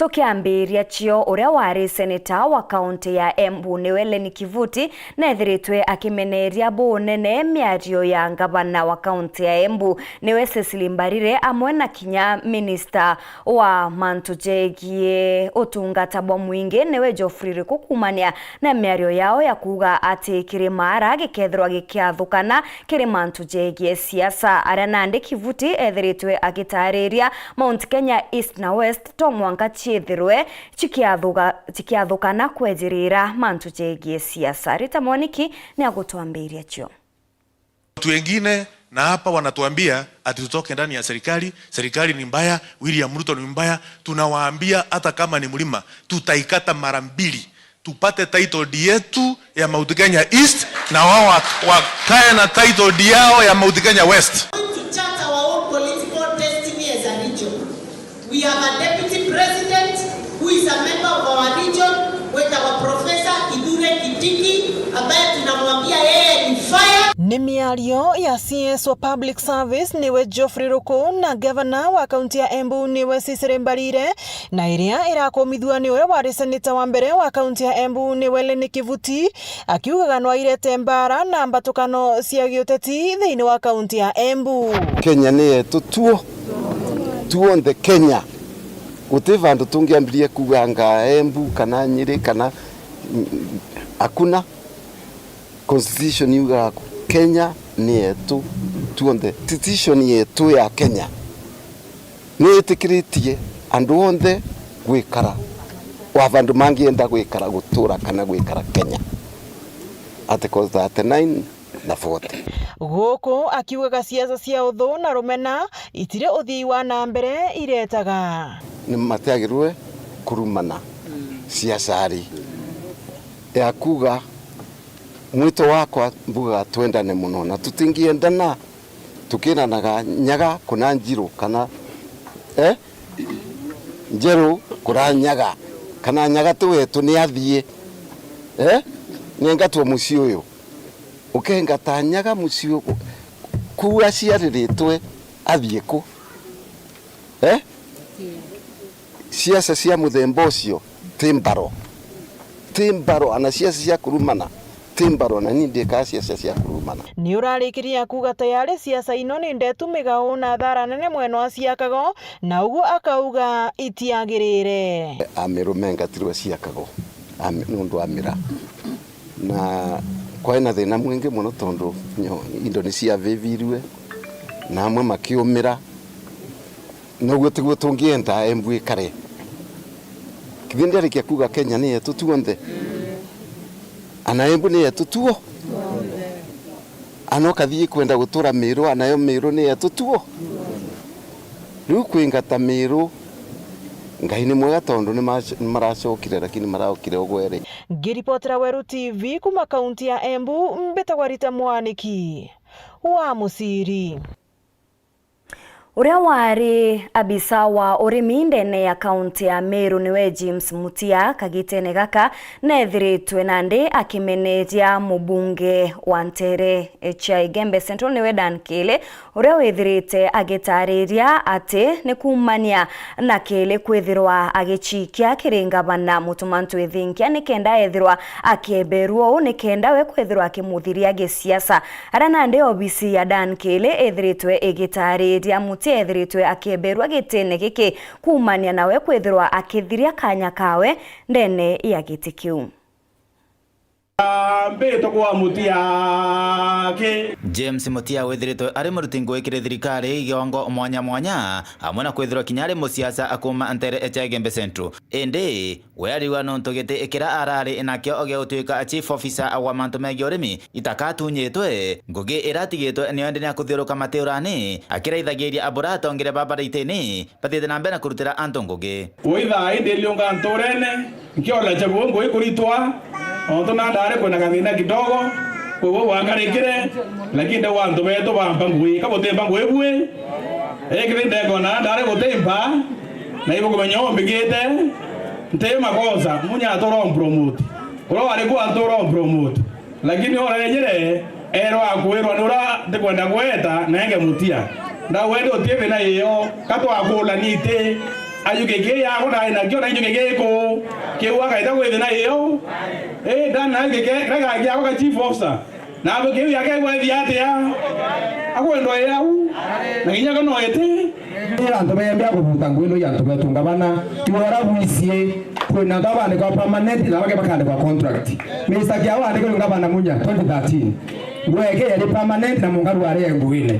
tukiambiria chio uria wari seneta wa kaunti ya Embu Niweleni Kivuti nethiritwe akimeneria bunene miario ya ngavana wa kaunti ya Embu niwe Cecily Mbarire amwe na kinya minister wa mantu jegie utungata bwa mwingi niwe Geoffrey Kukumania na miario yao ya kuga ati kirimara gikethirwa gikiathukana kirimantu jegie siasa. Aranande Kivuti ethiritwe agitariria Mount Kenya East na West to mwanka chiethirwe chikiathukana kwejirira mantu jegie siasa. Rita Moniki ni agutuambiria chio. Watu wengine na hapa wanatuambia ati tutoke ndani ya serikali ni mbaya, William Ruto ni mbaya. Tunawaambia hata kama ni mlima tutaikata mara mbili, tupate title deed yetu ya Mount Kenya East na wao wakae na title deed yao ya Mount Kenya West. We have a deputy president who is a member of our region with our professor Idure Kitiki ambaye tunamwambia yeye ni fire. Ni miario ya CS wa public service niwe Geoffrey Ruku na governor wa kaunti ya Embu niwe Cecily Mbarire na iria irakomithua niwe wari seneta wa mbere wa kaunti ya Embu Niweleni Kivuti akiugaga no irete mbara na mbatukano cia giuteti thiini wa kaunti ya Embu. Kenya ni yetu tuonde Kenya utivandu tungiambirie kuganga Embu kana Nyeri kana hakuna. Constitution yuga Kenya ni yetu tuonde. Constitution yetu ya Kenya ni itikiritie andu onde gwikara wavandu mangienda gwikara gutura kana gwikara Kenya article 39 na 40. Goko akiugaga siasa cia uthu na rumena itire uthii wa na mbere iretaga ni matiagirwe kurumana siasari ya kuga mwito wakwa mbuga twendane muno na tutingiendana tukinanaga nyaga kuna njiro kana njero kuranyaga kana nyaga tuwetu ni athie nengatwa muci uyu ukenga tanyaga muci kuwa ciariritwe athie ku siasa cia muthemba ucio timbaro ana siasa cia kurumana timbaro na nindi ka siasa cia kurumana. Ni urarikiria kuga tayari siasa ino ni ndetu migao na thara nene mweno aciakago na ugu akauga itiagirire amirumenga tirwe ciakago nundu amira na kwa ina thina mwingi muno tondu Indonesia vivirwe na amwe makiumira noguo tiguo tungienda Embu ikare kithindari kia kuga Kenya ni yetu tuonde ana Embu ni yetu tuo anoka thii kwenda gutura Meru anayo Meru ni yetu tuo riu kwingata Meru ngai ni mwega tondu ni maracokire lakini maraokire ogwere. Ngiripotera Weru TV kuma kaunti ya Embu mbetagwa Rita Mwaniki wa Musiri. Uria wari abisa wa urimi ndene ya kaunti ya Meru niwe James Mutia kagitene gaka nethiritwe nandi akimeneria mubunge wa Ntere Gembe Central niwe Dan Kile uria withirite agitariria ati ni kumania na Kile kwithirwa agichikia kiringavana mutumantu ethinkia ni kenda ethirwa akeberwo ni kenda we kwithirwa akimuthiria gisiasa. Aranande obisi ya Dan Kile ethiritwe igitariria ethiritwe akeberwa gitene giki kumania nawe kwithirwa akithiria kanya kawe ndene ya giti kiu. James Mutia wethiritwe ari muruti ngwikire thirikari giongo mwanya hamwe na kwithirwa kinyari musiasa akuma Ntere Gembe Central indi weariwa no ntugite ikira arari nakio oge utuika chief officer wa mantu megi urimi itakatunyitwe ngugi iratigitwe ni endene akuthiruka mateurani akiraithagiria abura tongire babaraiteni patite na mbere kurutira anto ngugi oitha indi liunga ntorene nkiola chabu ngui kuritwa onto na ndare kwena gathina kidogo wewe wangarikire lakini wantu beto bamba ngui kabotemba ngui bwe ekithinde kona ndare gutemba na ibo kumenyo mbigite ntema kosa munya toro promote oro ari ku antoro promote lakini ora nyere ero akwirwa nura ndikwenda gweta nenge Mutia nda wendo tiebe na iyo katwa akula nite ayugege ya ko na kyo na yugege ko ke wa ka ita ko ina yo dan na gege raga ya ko chief officer na bo ke ya ke wa viate ya ako ndo ya na kinya ko no ete ya ndo be mbya ko butangwilo ya ndo betunga bana tiwara buisie ko na ngabane kwa permanent na bake bakande kwa contract Mr. Kiawa ndiko ngabana munya 2013 ngweke ya permanent na mungaru are nguine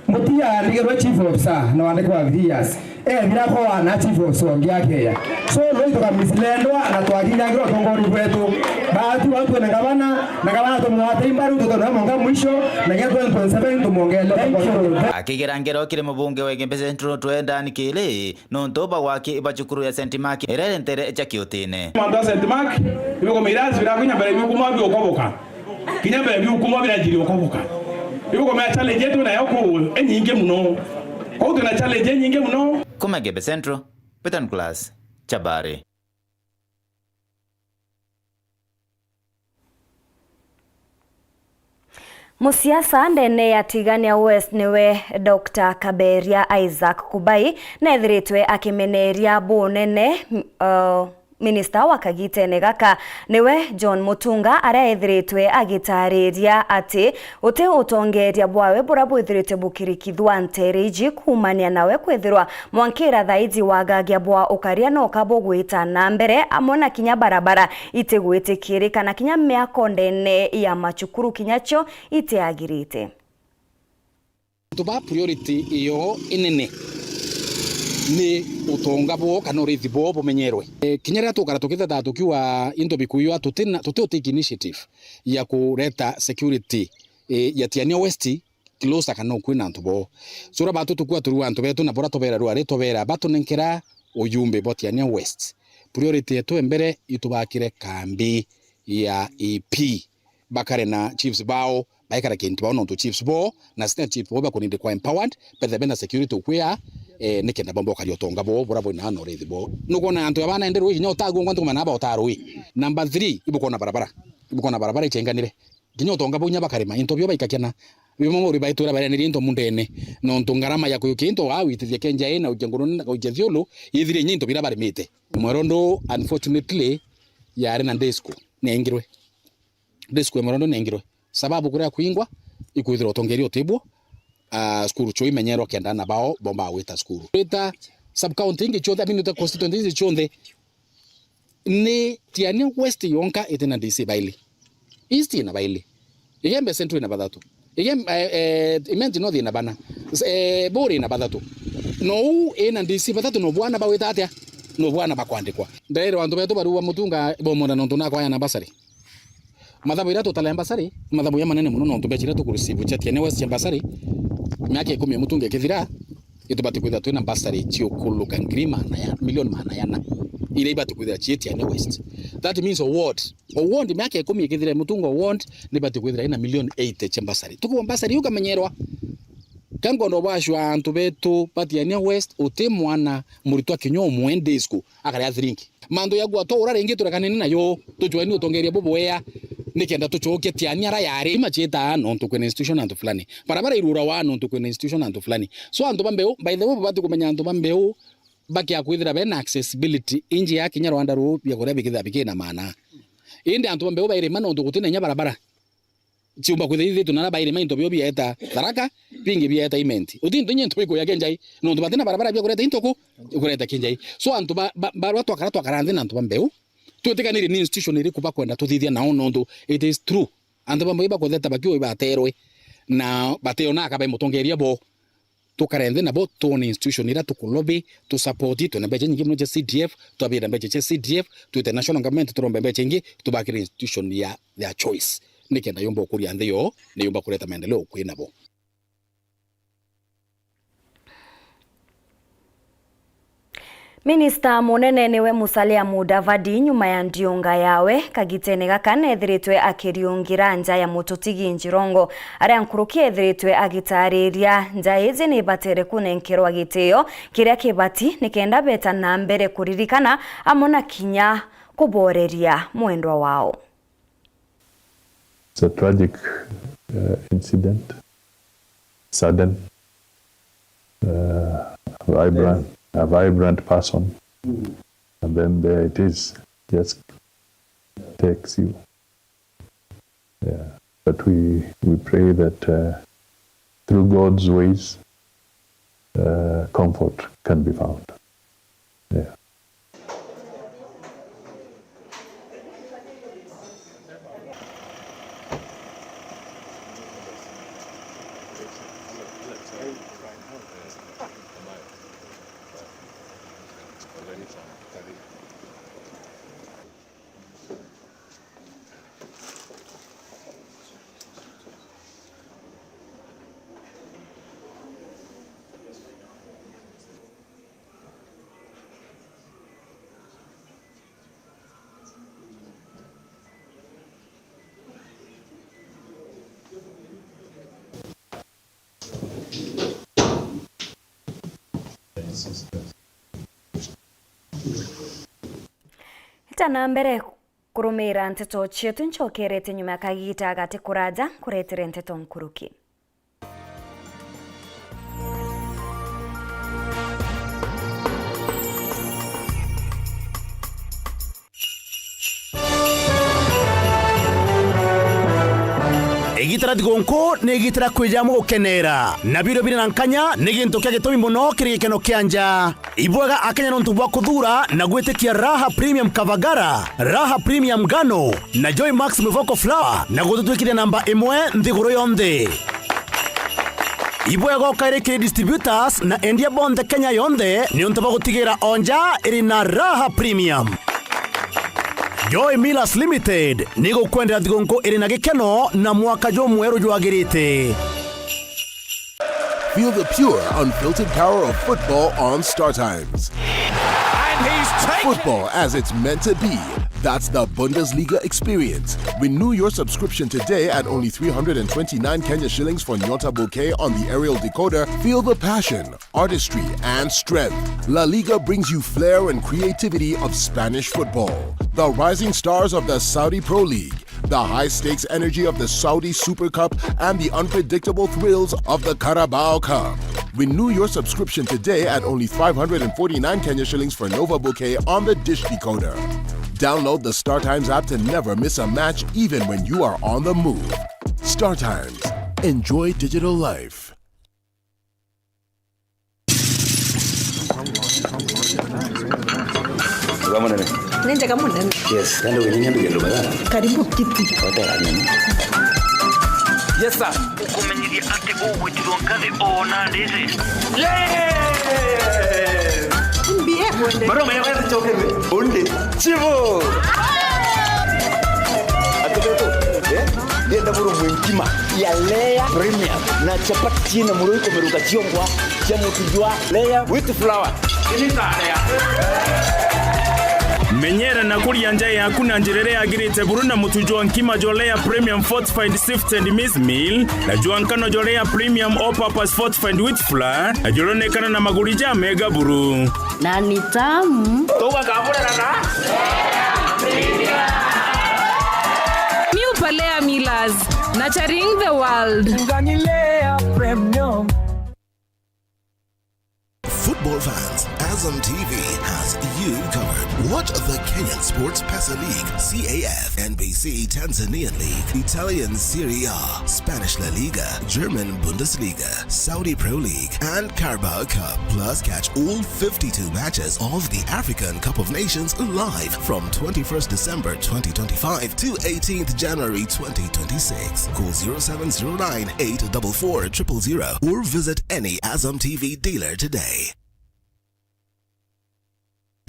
mutia ndiko chief officer na wande kwa years bila kwa na chief officer ngiake ya so leo toka mislendwa na twakinga ngiro tongori kwetu baadhi watu na gavana tumwate imbaru tutona monga mwisho na ngeto 27 tumongele akigera ngero kire mubunge wa Gembe Central twenda nikile no ntoba wake ibachukuru ya St. Mark erere ntere echakiotine manda St. Mark ibiko mirazi bila kunya mbele bikuma byokoboka kinya mbele bikuma bila jiri okoboka ibiko me challenge yetu na yoko enyinge muno ko tuna challenge nyinge muno kuma Gembe Central Petan Class Chabare. Musiasa ndene ya Tigania West niwe Dr. Kaberia Isaac Kubai nethiritwe akimeneria bunene Minister wa Kagitene gaka niwe John Mutunga aria ethiritwe agitariria ati uti utongeria bwawe burabu ethiritwe bukirikithwa ntereji kumania nawe kwithirwa mwankira thaizi wagagia bwa ukaria no kabo gwita na mbere amona kinya barabara itegwitikiri kana kinya miako ndene ya machukuru kinyacho iteagirite tuba priority iyo inene ni utonga bo kana urithi bo bumenyerwe kinyera tukara tukitha tukiwa into bikuyo tutotake initiative ya kureta security ya Tigania West closer kana kwina ntubo sura batu tukua turuwa ntu betu na bora tobera ruare tobera batu nenkera uyumbe bo Tigania West priority yetu embere itubakire kambi ya EP bakare na chiefs bao baikara kintu bao no chiefs bo na state chief bo bakoninde kwa empowered but the bena security kwea nikenda bombo kaliotonga bo bravo na no rethi bo nuko na antu abana enderu hinya otago ngwantu mana ba otarui number 3 ibuko na barabara ichenganire ginya otonga bo nyaba karima into byo baikakena bimo muri baitura bare ni into mundene no ntungarama ya kuyo kinto awitithia kenja ina ujenguru na ujethiolo yithire nyinto bira bare mite mwerondo unfortunately yari na desco nengirwe desco mwerondo nengirwe sababu kuria kuingwa ikuithira otongerio tibwo skuru choi menyero kenda na bao bomba weta skuru weta sub county chonde minuta constituency chonde ni Tigania West yonka etena DC baili east na baili Gembe Central na badatu imenti no na bana bori na badatu no ena DC badatu no bwana ba weta atia no bwana bakwandikwa ndaire wantu betu baruwa mutunga bomona no tunako aya na basari madhabu ira totala ambasari madhabu ya manene muno no tubechira tukurisibu cha Tigania West ambasari miaka 10 mutunge kithira itubati kwitha twina ambasari chio kuluka ngirima na ya milioni mana yana ile ibati kwitha chi Tigania West that means award miaka 10 kithira mutungo award ni bati kwitha ina milioni 8 cha ambasari tuko ambasari yuka menyerwa kango ndo bashwa antu betu Tigania West utemwana muritwa kinyo mwende isku akari drink mando yagwa to urarengi turakanene nayo tuchwani utongeria bobo wea nikenda tuchoke Tigania ra yari macheta no tukwene institution antu fulani barabara irura wa no tukwene institution antu fulani so antu bambeo by the way batu kumenya antu bambeo baki akwithira bena accessibility inji ya Kenya Rwanda ro bya kore bikitha bikina maana inde antu bambeo baire mano tukutine nya barabara chiumba kwithira tunana baire mainto byo bieta daraka pingi bieta imenti udinto nyento iko ya kenjai no tubatina barabara bya kureta intoko kureta kenjai so antu barwa twakara nthi antu bambeo tutekanire ni institution iri kuba kwenda tuthithia nao nondo it is true antu bamwe ba kutheta bakio ibaterwe na bateo na akabe mutongeria bo tukarende na bo to ni institution ira tukulobi to support it na beje nyingi mje CDF to abira beje CDF to international government turombe beje nyingi tubakire institution ya choice nikenda yombo kuria nthio ni yomba kuleta maendeleo kwina bo Minister munene niwe Musalia Mudavadi nyuma ya ndionga yawe Kagitene gaka nethiritwe akiriungira nja ya mututigi njirongo aria nkuruki ethiritwe agitariria nja izi ni batere kunenkerwa gitio kiria kibati nikenda beta na mbere kuririkana amona kinya kuboreria mwendwa wao. It's a tragic incident, sudden, vibrant. a vibrant person, and then there it is, just takes you. Yeah, but we pray that through God's ways, comfort can be found. Yeah. Tana mbere kurumira Nteto chetu nchokerete nyuma kagita agate kuraja kuretire Nteto nkuruki. Egitara digonko negitara kwijamo okenera nabiro binankanya neginto kya gitomi mono kirikeno kyanja ibwaga akanya nontubwa kudura nagwete kia Raha Premium Kavagara, Raha Premium Gano na Joy Max Mivoko Flower nagotutwikire namba 1 ndiguro yonde ibwaga okaireke distributors na India Bonde Kenya yonde ni ontaba gutigira onja iri na Raha Premium. Joy Millers Limited nigo kwendera digonko iri na gikeno na mwaka jo mwero jwagirite. Feel the pure, unfiltered power of football on Star Times. And he's taken Football as it's meant to be. That's the Bundesliga experience. Renew your subscription today at only 329 Kenya shillings for Nyota Bouquet on the aerial decoder. Feel the passion, artistry, and strength. La Liga brings you flair and creativity of Spanish football. The rising stars of the Saudi Pro League, the high-stakes energy of the Saudi Super Cup, and the unpredictable thrills of the Carabao Cup. Renew your subscription today at only 549 Kenya shillings for Nova Bouquet on the Dish Decoder. Download the Star Times app to never miss a match, even when you are on the move. Star Times. Enjoy digital life. Yes, karibu kiti. Yes sir. Ukumenyiria ati ugwitiro ngale ona ndeze. Mbie kwende. Maro maya kwenda chokere. Onde. Chivo. Atoto. Ndienda buru mwinkima ya Layer Premium na chapati china muruko meruka chiongwa cha mutujwa Layer with flour. Ini tane ya. Menyera na kuria nja yaku na njirere yagirite buruna mutujwa nkima jolea Premium Fortified Sifted Maize Meal na juankano jolea Premium All Purpose Fortified Wheat Flour na jolonekana na magurija mega buru na ni tamu toka kabura na New Palea Millers, nurturing the world. Premium. Football fans, Azam TV has you covered. Watch the Kenyan Sports Pesa League, CAF, NBC Tanzanian League, Italian Serie A, Spanish La Liga, German Bundesliga, Saudi Pro League, and Carabao Cup. Plus, catch all 52 matches of the African Cup of Nations live from 21st December 2025 to 18th January 2026. Call 0709 844 000 or visit any Azam TV dealer today.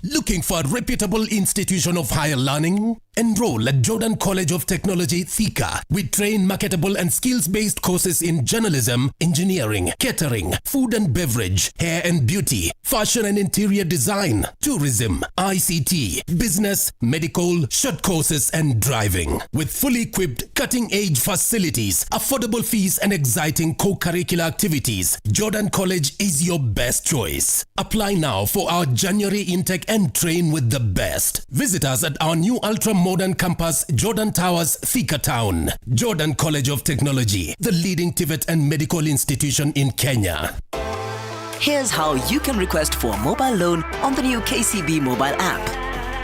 Looking for a reputable institution of higher learning? Enroll at Jordan College of Technology, Thika. We train marketable and skills-based courses in journalism, engineering, catering, food and beverage, hair and beauty, fashion and interior design, tourism, ICT, business, medical, short courses and driving. With fully equipped, cutting-edge facilities, affordable fees and exciting co-curricular activities, Jordan College is your best choice. Apply now for our January intake and train with the best. Visit us at our new ultra-modern campus, Jordan Towers, Thika Town. Jordan College of Technology, the leading TVET and medical institution in Kenya. Here's how you can request for a mobile loan on the new KCB mobile app.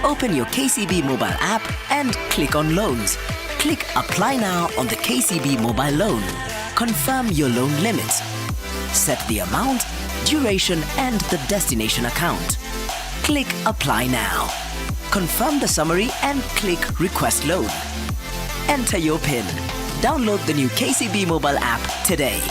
Open your KCB mobile app and click on Loans. Click Apply Now on the KCB mobile loan. Confirm your loan limit. Set the amount, duration, and the destination account. Click Apply Now. Confirm the summary and click Request Loan. Enter your PIN. Download the new KCB mobile app today.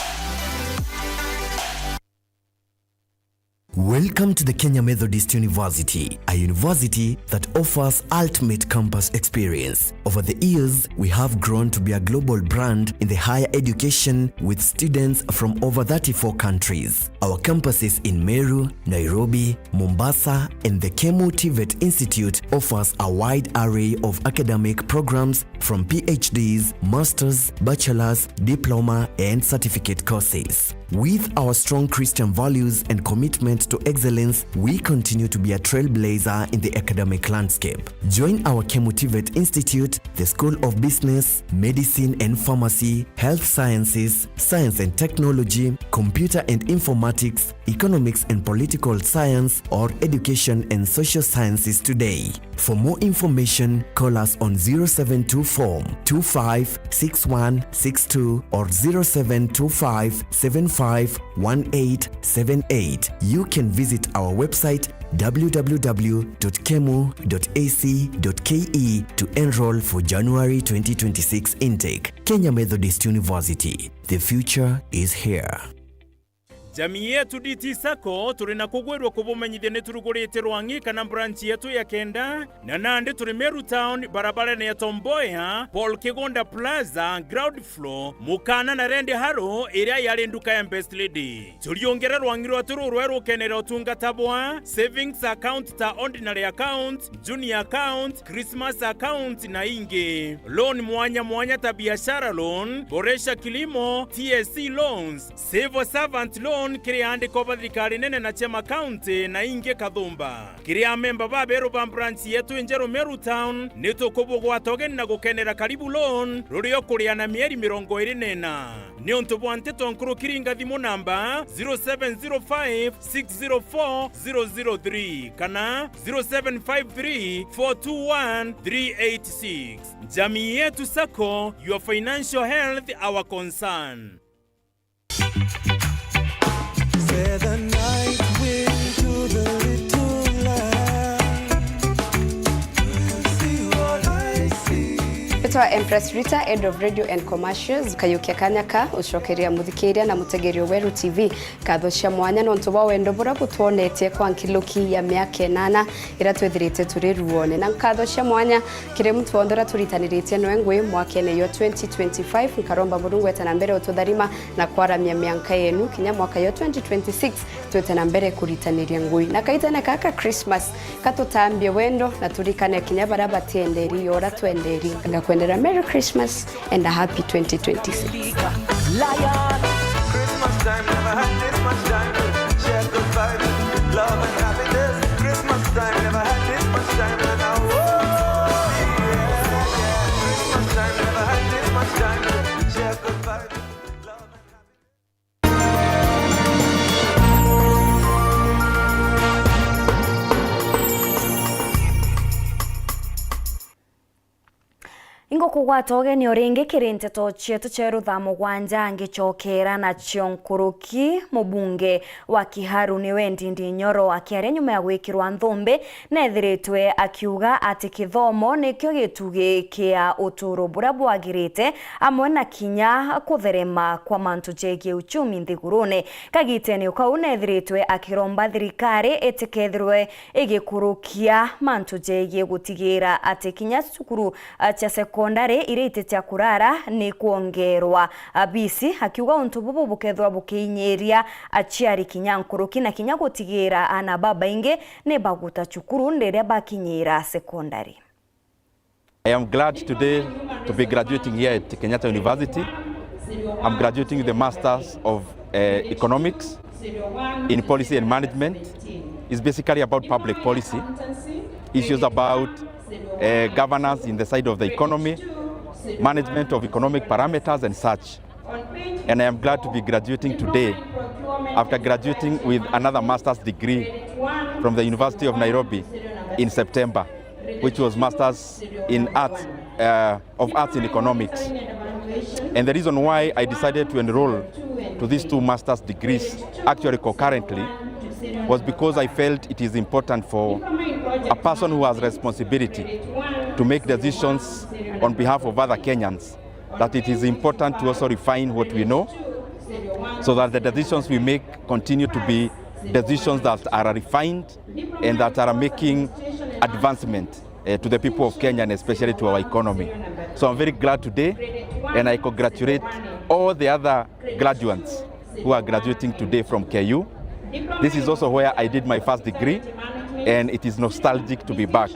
Welcome to the Kenya Methodist University, a university that offers ultimate campus experience. Over the years, we have grown to be a global brand in the higher education with students from over 34 countries. Our campuses in Meru, Nairobi, Mombasa, and the KINYA Institute offers a wide array of academic programs from PhDs, masters, bachelor's, diploma, and certificate courses. With our strong Christian values and commitment to excellence, we continue to be a trailblazer in the academic landscape. Join our KINYA Institute, the School of Business, Medicine and Pharmacy, Health Sciences, Science and Technology, Computer and Informatics, Economics and Political Science, or Education and Social Sciences today. For more information, call us on 0724 256162 or 0725 751878. You can visit our website www.kemu.ac.ke to enroll for January 2026 intake. Kenya Methodist University. The future is here. Jamii yetu DT SACCO turi na kugwirwa kubumenyithia ni turugurite Rwangi kana branch yetu ya kenda na nandi turi Weru Town barabara ya Tom Mboya Paul Kigonda Plaza ground floor mukana na Rende Haro area yari nduka ya Best Lady. Turiongera Rwangi rwaturu rweru kenera utungata bwa savings account ta ordinary account, junior account, Christmas account na inge. Loan mwanya ta biashara loan, boresha kilimo, TSC loans, civil servant loan kiriande koba thirikari nene na chema county na inge Kathumba. Kiria memba ba beru ba branch yetu Enjero Weru Town nitukubugwa togeni na gukenera karibu loan rurio kuria na mieri 24. Ni ontobwa Nteto nkuru kiringa thimu namba 0705604003 kana 0753421386. Jamii yetu SACCO, your financial health our concern. The night wind to the little land. See what I see. Petwa Empress Rita, Head of Radio and Commercials, Kayukia Kanyaka, Ushokeria Muthikiria na Mutegerio Weru TV, Kathosha mwanya no ntuba wendo bura gutuonetie kwa nkiluki ya miaka 8 ira twethirite turi ruone na kathosha mwanya kire mtu wondora turitaniritie no engwe mwakene yo 2025 nkaromba burungu etana mbere ututharima na kwaramia mianka yenu kinya mwaka yo 2026 twetana mbere kuritaniria ngui na kaitana kaka Christmas katutambie wendo na turikane kinya baraba tienderi ora twenderi ngakwendera Merry Christmas and a happy 2026. Lion. Christmas time never had this much time to share good vibes, love and happiness. Christmas time never had this much time to now. Christmas time never had this much time to share good vibes. Ingo kugwata ogeni oringi kiri Nteto chietu cheru Thaa Mugwanja angichokera na chionkuruki mubunge wa Kiharu niwe Ndindi Nyoro akiaria nyuma ya gwikirwa nthumbi nethiritwe akiuga ati kithomo nikyo gitugi kia uturo bura bwagirite amwe na kinya kutherema kwa mantu jegie uchumi nthigurune. Kagiteni ukau nethiritwe akiromba thirikari itikethirwe igikurukia mantu jegie gutigira ati kinya cukuru cha sekondari iretetia kurara ni kuongerwa. Abisi akiuga untu bubu bukethwa bukinyeria achiari kinyankuruki na kinya gutigira ana baba inge ne baguta chukuru ndere bakinyira sekondari. I am glad today to be graduating here at Kenyatta University. I'm graduating with the Masters of Economics in Policy and Management. It's basically about public policy, issues about governance in the side of the economy, management of economic parameters and such. And I am glad to be graduating today after graduating with another master's degree from the University of Nairobi in September, which was Masters in Arts, of Arts in Economics. And the reason why I decided to enroll to these two master's degrees, actually concurrently, was because I felt it is important for a person who has responsibility to make decisions on behalf of other Kenyans, that it is important to also refine what we know, so that the decisions we make continue to be decisions that are refined and that are making advancement to the people of Kenya and especially to our economy. So I'm very glad today, and I congratulate all the other graduates who are graduating today from KU. This is also where I did my first degree, and it is nostalgic to be back.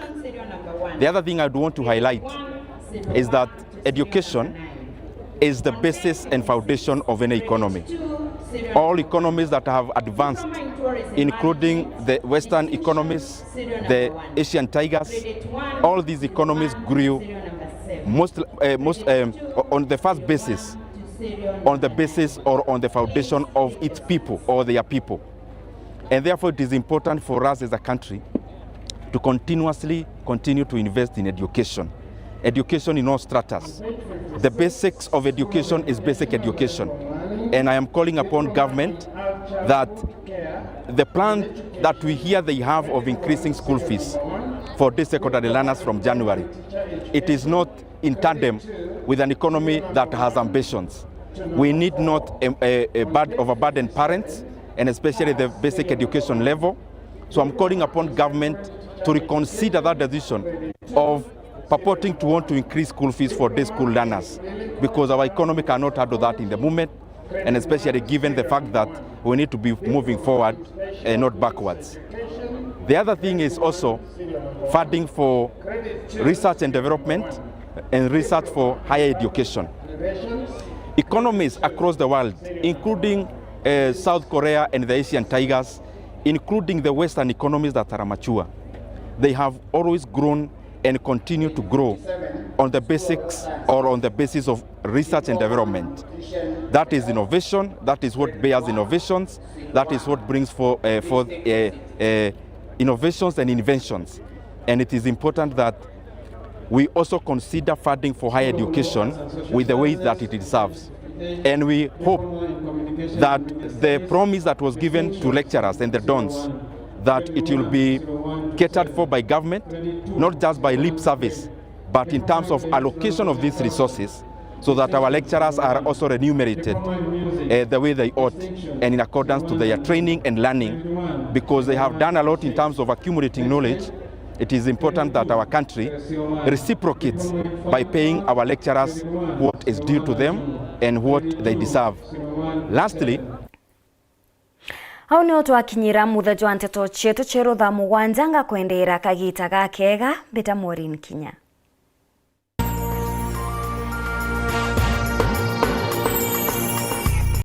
The other thing I do want to highlight is that education is the basis and foundation of any economy. All economies that have advanced, including the Western economies, the Asian tigers, all these economies grew on the first basis, on the basis or on the foundation of its people or their people. And therefore it is important for us as a country to continuously continue to invest in education. Education in all stratas. The basics of education is basic education. And I am calling upon government that the plan that we hear they have of increasing school fees for these secondary learners from January, it is not in tandem with an economy that has ambitions. We need not overburden parents, and especially the basic education level. So I'm calling upon government to reconsider that decision of purporting to want to increase school fees for these school learners, because our economy cannot handle that in the moment, and especially given the fact that we need to be moving forward and not backwards. The other thing is also funding for research and development and research for higher education. Economies across the world, including South Korea and the Asian tigers, including the Western economies that are mature, they have always grown and continue to grow on the basics or on the basis of research and development. That is innovation, that is what bears innovations, that is what brings forth innovations and inventions. And it is important that we also consider funding for higher education with the way that it deserves. And we hope that the promise that was given to lecturers and the dons, that it will be catered for by government, not just by lip service, but in terms of allocation of these resources, so that our lecturers are also remunerated the way they ought and in accordance to their training and learning, because they have done a lot in terms of accumulating knowledge. It is important that our country reciprocates by paying our lecturers what is due to them and what they deserve. Lastly, Hau nio twakinyira muthe jwa nteto chetu cheru Thaa Mugwanja nga kwendera kagita ga kega beta MAUREEN KINYA.